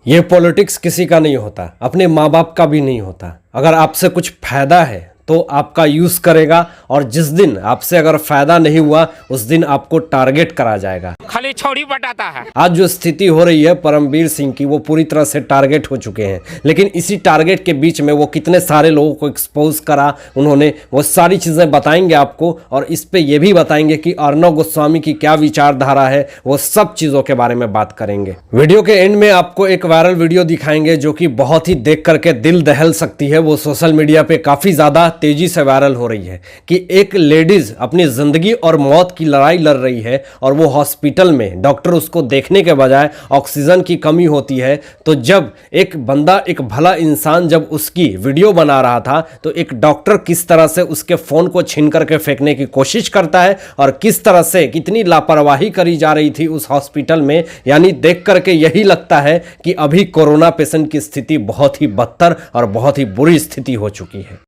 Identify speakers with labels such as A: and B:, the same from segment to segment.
A: ये पॉलिटिक्स किसी का नहीं होता, अपने माँ बाप का भी नहीं होता। अगर आपसे कुछ फायदा है तो आपका यूज करेगा, और जिस दिन आपसे अगर फायदा नहीं हुआ उस दिन आपको टारगेट करा जाएगा।
B: खाली छौड़ी बटाता है।
A: आज जो स्थिति हो रही है परमवीर सिंह की, वो पूरी तरह से टारगेट हो चुके हैं। लेकिन इसी टारगेट के बीच में वो कितने सारे लोगों को एक्सपोज करा उन्होंने, वो सारी चीजें बताएंगे आपको। और इस पे ये भी बताएंगे कि अर्णव गोस्वामी की क्या विचारधारा है, वो सब चीजों के बारे में बात करेंगे। वीडियो के एंड में आपको एक वायरल वीडियो दिखाएंगे जो कि बहुत ही देख करके दिल दहल सकती है। वो सोशल मीडिया पे काफी ज्यादा तेजी से वायरल हो रही है कि एक लेडीज अपनी जिंदगी और मौत की लड़ाई लड़ रही है, और वो हॉस्पिटल में डॉक्टर उसको देखने के बजाय ऑक्सीजन की कमी होती है। तो जब एक बंदा, एक भला इंसान जब उसकी वीडियो बना रहा था, तो एक डॉक्टर किस तरह से उसके फोन को छीन करके फेंकने की कोशिश करता है, और किस तरह से कितनी लापरवाही करी जा रही थी उस हॉस्पिटल में। यानी देख करके यही लगता है कि अभी कोरोना पेशेंट की स्थिति बहुत ही बदतर और बहुत ही बुरी स्थिति हो चुकी है।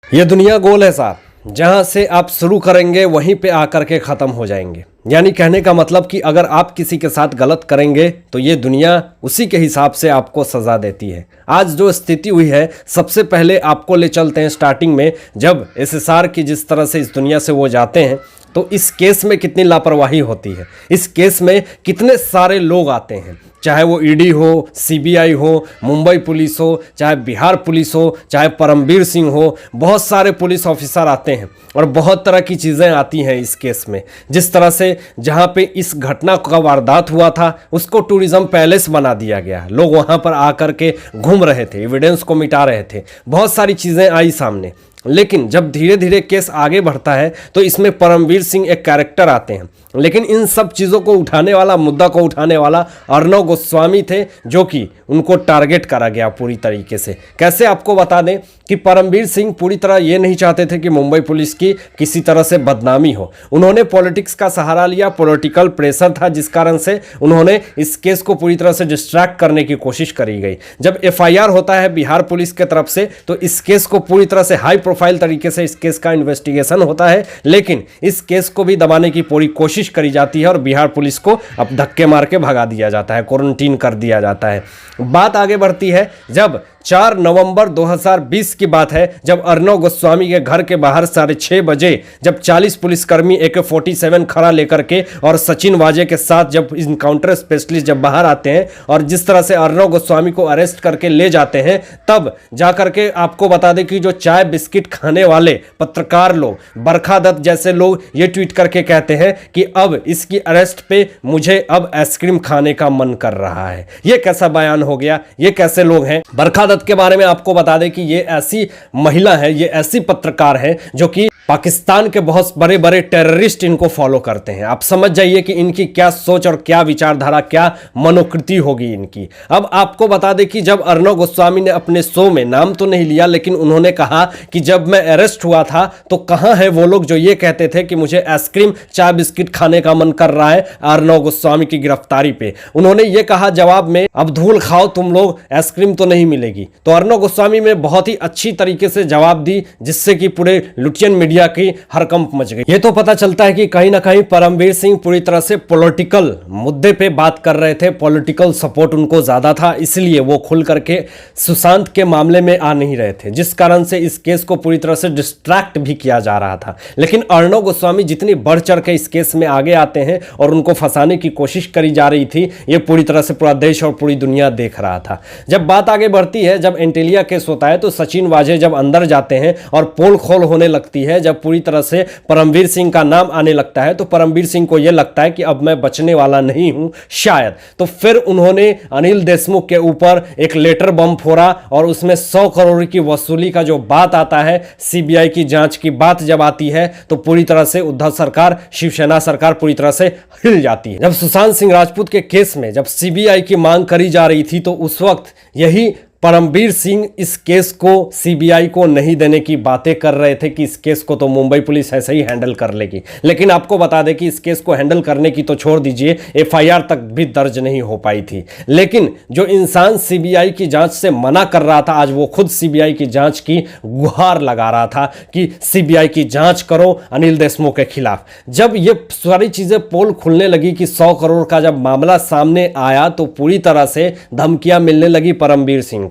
A: ये दुनिया गोल है साहब, जहां से आप शुरू करेंगे वहीं पे आकर के खत्म हो जाएंगे। यानी कहने का मतलब कि अगर आप किसी के साथ गलत करेंगे तो ये दुनिया उसी के हिसाब से आपको सजा देती है। आज जो स्थिति हुई है, सबसे पहले आपको ले चलते हैं स्टार्टिंग में, जब एसएसआर की जिस तरह से इस दुनिया से वो जाते हैं, तो इस केस में कितनी लापरवाही होती है। इस केस में कितने सारे लोग आते हैं, चाहे वो ईडी हो, सीबीआई हो, मुंबई पुलिस हो, चाहे बिहार पुलिस हो, चाहे परमवीर सिंह हो, बहुत सारे पुलिस ऑफिसर आते हैं और बहुत तरह की चीज़ें आती हैं इस केस में। जिस तरह से जहाँ पे इस घटना का वारदात हुआ था उसको टूरिज्म पैलेस बना दिया गया, लोग वहाँ पर आकर के घूम रहे थे, एविडेंस को मिटा रहे थे, बहुत सारी चीज़ें आई सामने। लेकिन जब धीरे धीरे केस आगे बढ़ता है तो इसमें परमवीर सिंह एक कैरेक्टर आते हैं। लेकिन इन सब चीज़ों को उठाने वाला, मुद्दा को उठाने वाला अर्णव गोस्वामी थे, जो कि उनको टारगेट करा गया पूरी तरीके से। कैसे, आपको बता दें कि परमवीर सिंह पूरी तरह ये नहीं चाहते थे कि मुंबई पुलिस की किसी तरह से बदनामी हो। उन्होंने पॉलिटिक्स का सहारा लिया, पॉलिटिकल प्रेशर था जिस कारण से उन्होंने इस केस को पूरी तरह से डिस्ट्रैक्ट करने की कोशिश करी गई। जब एफआईआर होता है बिहार पुलिस के तरफ से, तो इस केस को पूरी तरह से हाई प्रोफाइल तरीके से इस केस का इन्वेस्टिगेशन होता है, लेकिन इस केस को भी दबाने की पूरी कोशिश करी जाती है और बिहार पुलिस को अब धक्के मार के भगा दिया जाता है, क्वारंटीन कर दिया जाता है। बात आगे बढ़ती है, जब 4 नवंबर 2020 की बात है, जब अर्णव गोस्वामी के घर के बाहर 6:30 बजे जब 40 पुलिसकर्मी AK-47 खड़ा लेकर के और सचिन वाजे के साथ जब इनकाउंटर स्पेशलिस्ट जब बाहर आते हैं और जिस तरह से अर्णव गोस्वामी को अरेस्ट करके ले जाते हैं, तब जाकर के आपको बता दें कि जो चाय बिस्किट खाने वाले पत्रकार लोग, बरखा दत्त जैसे लोग ये ट्वीट करके कहते हैं कि अब इसकी अरेस्ट पे मुझे अब आइसक्रीम खाने का मन कर रहा है। ये कैसा बयान हो गया, ये कैसे लोग हैं। बरखा दत्त के बारे में आपको बता दें कि ये ऐसी महिला है, ये ऐसी पत्रकार है जो कि पाकिस्तान के बहुत बड़े बड़े टेररिस्ट इनको फॉलो करते हैं। आप समझ जाइए कि इनकी क्या सोच और क्या विचारधारा, क्या मनोकृति होगी इनकी। अब आपको बता दें कि जब अर्णव गोस्वामी ने अपने शो में, नाम तो नहीं लिया, लेकिन उन्होंने कहा कि जब मैं अरेस्ट हुआ था तो कहां है वो लोग जो ये कहते थे कि मुझे आइसक्रीम, चाय बिस्किट खाने का मन कर रहा है अर्णव गोस्वामी की गिरफ्तारी पे। उन्होंने ये कहा जवाब में, अब धूल खाओ तुम लोग, आइसक्रीम तो नहीं मिलेगी। तो अर्णव गोस्वामी ने बहुत ही अच्छी तरीके से जवाब दी, जिससे कि पूरे लुटियन मीडिया की हड़कंप मच गई। ये तो पता चलता है कि कहीं ना कहीं परमवीर सिंह पूरी तरह से पॉलिटिकल मुद्दे पे बात कर रहे थे, पॉलिटिकल सपोर्ट उनको ज्यादा था, इसलिए वो खुल करके सुशांत के मामले में आ नहीं रहे थे, जिस कारण से इस केस को पूरी तरह से डिस्ट्रैक्ट भी किया जा रहा था। लेकिन अर्णव गोस्वामी जितनी बढ़ चढ़ के इस केस में आगे आते हैं और उनको फंसाने की कोशिश करी जा रही थी, ये पूरी तरह से पूरा देश और पूरी दुनिया देख रहा था। जब बात आगे बढ़ती है, जब एंटीलिया केस होता है, तो सचिन वाजे जब अंदर जाते हैं और पोल खोल होने लगती है, जब पूरी तरह से परमवीर सिंह का नाम आने लगता है, तो परमवीर सिंह को यह लगता है कि अब मैं बचने वाला नहीं हूं शायद। तो फिर उन्होंने अनिल देशमुख के ऊपर एक लेटर बम फोड़ा और उसमें 100 करोड़ की वसूली का जो बात आता है, सीबीआई की जांच की बात जब आती है, तो पूरी तरह से उद्धव सरकार, शिवसेना सरकार पूरी तरह से हिल जाती है। जब सुशांत सिंह राजपूत के केस में जब सीबीआई की मांग करी जा रही थी, तो उस वक्त यही परमबीर सिंह इस केस को सीबीआई को नहीं देने की बातें कर रहे थे कि इस केस को तो मुंबई पुलिस ऐसे ही हैंडल कर लेगी। लेकिन आपको बता दें कि इस केस को हैंडल करने की तो छोड़ दीजिए, एफआईआर तक भी दर्ज नहीं हो पाई थी। लेकिन जो इंसान सीबीआई की जांच से मना कर रहा था, आज वो खुद सीबीआई की जांच की गुहार लगा रहा था कि सीबीआई की जांच करो अनिल देशमुख के खिलाफ। जब ये सारी चीजें पोल खुलने लगी कि 100 करोड़ का जब मामला सामने आया तो पूरी तरह से धमकियां मिलने लगी परमबीर सिंह को।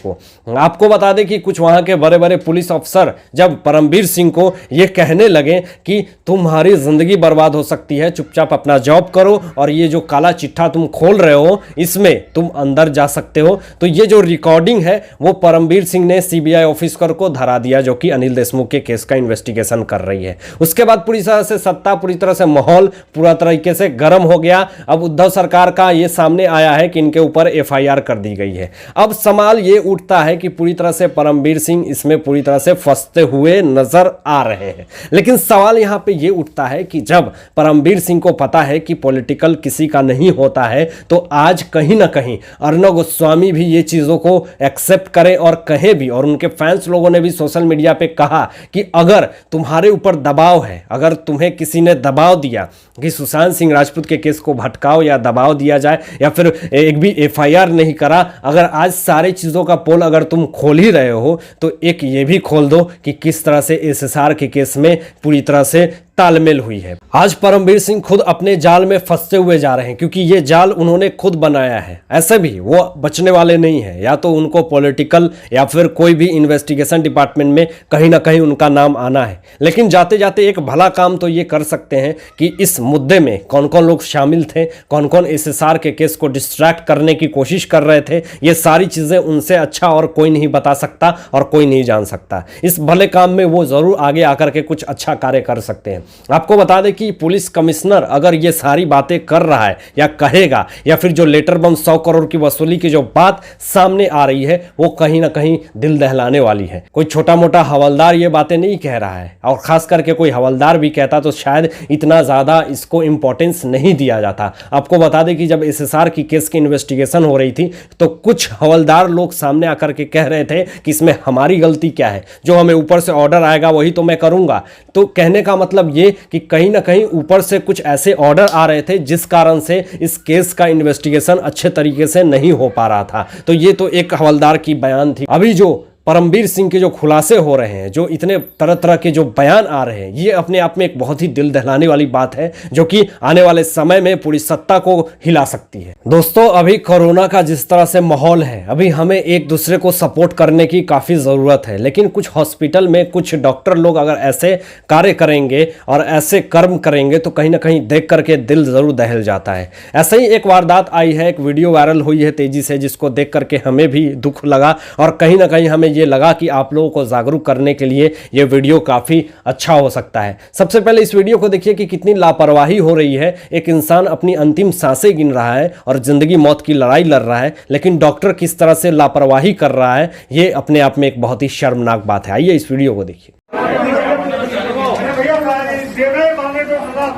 A: आपको बता दें कि कुछ वहां के बड़े बड़े पुलिस अफसर जब परमबीर सिंह को यह कहने लगे कि तुम्हारी जिंदगी बर्बाद हो सकती है, चुपचाप अपना जॉब करो और ये जो काला चिट्ठा तुम खोल रहे हो इसमें तुम अंदर जा सकते हो, तो ये जो रिकॉर्डिंग है वो परमबीर सिंह ने सीबीआई ऑफिसर को धरा दिया जो कि अनिल देशमुख के केस का इन्वेस्टिगेशन कर रही है। उसके बाद पूरी तरह से सत्ता, पूरी तरह से माहौल पूरा तरीके से गर्म हो गया। अब उद्धव सरकार का ये सामने आया है कि इनके ऊपर एफआईआर कर दी गई है। अब सवाल ये उठता है कि पूरी तरह से परमबीर सिंह इसमें पूरी तरह से फंसते हुए नजर आ रहे हैं। लेकिन सवाल यहां पे ये उठता है कि जब परमबीर सिंह को पता है कि पॉलिटिकल किसी का नहीं होता है, तो आज कहीं ना कहीं अर्णव गोस्वामी भी ये चीजों को एक्सेप्ट करें और कहे भी, और उनके फैंस लोगों ने भी सोशल मीडिया पे कहा कि अगर तुम्हारे ऊपर दबाव है, अगर तुम्हें किसी ने दबाव दिया कि सुशांत सिंह राजपूत के केस को भटकाओ या दबाव दिया जाए या फिर एक भी एफआईआर नहीं करा, अगर आज सारी चीजों का पोल अगर तुम खोल ही रहे हो तो एक ये भी खोल दो कि किस तरह से एसएसआर के केस में पूरी तरह से तालमेल हुई है। आज परमबीर सिंह खुद अपने जाल में फंसते हुए जा रहे हैं क्योंकि ये जाल उन्होंने खुद बनाया है। ऐसे भी वो बचने वाले नहीं है, या तो उनको पॉलिटिकल या फिर कोई भी इन्वेस्टिगेशन डिपार्टमेंट में कहीं ना कहीं उनका नाम आना है। लेकिन जाते जाते एक भला काम तो ये कर सकते हैं कि इस मुद्दे में कौन कौन लोग शामिल थे, कौन कौन एसएसआर के केस को डिस्ट्रैक्ट करने की कोशिश कर रहे थे, ये सारी चीजें उनसे अच्छा और कोई नहीं बता सकता और कोई नहीं जान सकता। इस भले काम में वो जरूर आगे आकर के कुछ अच्छा कार्य कर सकते हैं। आपको बता दें कि पुलिस कमिश्नर अगर ये सारी बातें कर रहा है या कहेगा, या फिर जो लेटर बम 100 करोड़ की वसूली की जो बात सामने आ रही है वो कहीं ना कहीं दिल दहलाने वाली है। कोई छोटा मोटा हवलदार ये बातें नहीं कह रहा है, और खास करके कोई हवलदार भी कहता तो शायद इतना ज्यादा इसको इंपॉर्टेंस नहीं दिया जाता। आपको बता दें कि जब एसएसआर की केस की इन्वेस्टिगेशन हो रही थी तो कुछ हवलदार लोग सामने आकर के कह रहे थे कि इसमें हमारी गलती क्या है, जो हमें ऊपर से ऑर्डर आएगा वही तो मैं करूंगा। तो कहने का मतलब ये कि कहीं ना कहीं ऊपर से कुछ ऐसे ऑर्डर आ रहे थे जिस कारण से इस केस का इन्वेस्टिगेशन अच्छे तरीके से नहीं हो पा रहा था। तो ये तो एक हवलदार की बयान थी। अभी जो परमबीर सिंह के जो खुलासे हो रहे हैं, जो इतने तरह तरह के जो बयान आ रहे हैं, ये अपने आप में एक बहुत ही दिल दहलाने वाली बात है जो कि आने वाले समय में पूरी सत्ता को हिला सकती है। दोस्तों, अभी कोरोना का जिस तरह से माहौल है, अभी हमें एक दूसरे को सपोर्ट करने की काफ़ी ज़रूरत है। लेकिन कुछ हॉस्पिटल में कुछ डॉक्टर लोग अगर ऐसे कार्य करेंगे और ऐसे कर्म करेंगे तो कहीं ना कहीं देख करके दिल ज़रूर दहल जाता है। ऐसे ही एक वारदात आई है, एक वीडियो वायरल हुई है तेज़ी से, जिसको देख करके हमें भी दुख लगा और कहीं ना कहीं हमें ये लगा कि आप लोगों को जागरूक करने के लिए ये वीडियो काफी अच्छा हो सकता है। सबसे पहले इस वीडियो को देखिए कि कितनी लापरवाही हो रही है। एक इंसान अपनी अंतिम सांसें गिन रहा है और जिंदगी मौत की लड़ाई लड़ रहा है, लेकिन डॉक्टर किस तरह से लापरवाही कर रहा है, ये अपने आप में एक बहुत ही शर्मनाक बात है। आइए इस वीडियो को देखिए।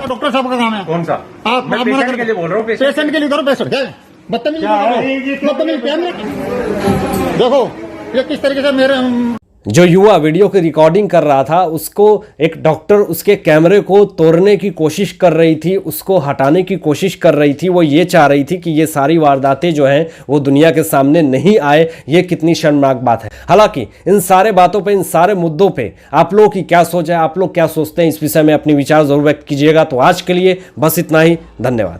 B: डॉक्टर साहब का काम है।
C: कौन सा?
B: आप
C: मैं पेशेंट के लिए बोल रहा हूँ।
B: पेशेंट के लिए करो। पेशेंट बदतमीजी देखो ये किस तरीके से मेरे
A: जो युवा वीडियो की रिकॉर्डिंग कर रहा था उसको एक डॉक्टर उसके कैमरे को तोड़ने की कोशिश कर रही थी, उसको हटाने की कोशिश कर रही थी। वो ये चाह रही थी कि ये सारी वारदातें जो हैं वो दुनिया के सामने नहीं आए। ये कितनी शर्मनाक बात है। हालांकि इन सारे बातों पे, इन सारे मुद्दों पे आप लोगों की क्या सोच है, आप लोग क्या सोचते हैं, इस विषय में अपनी विचार जरूर व्यक्त कीजिएगा। तो आज के लिए बस इतना ही। धन्यवाद।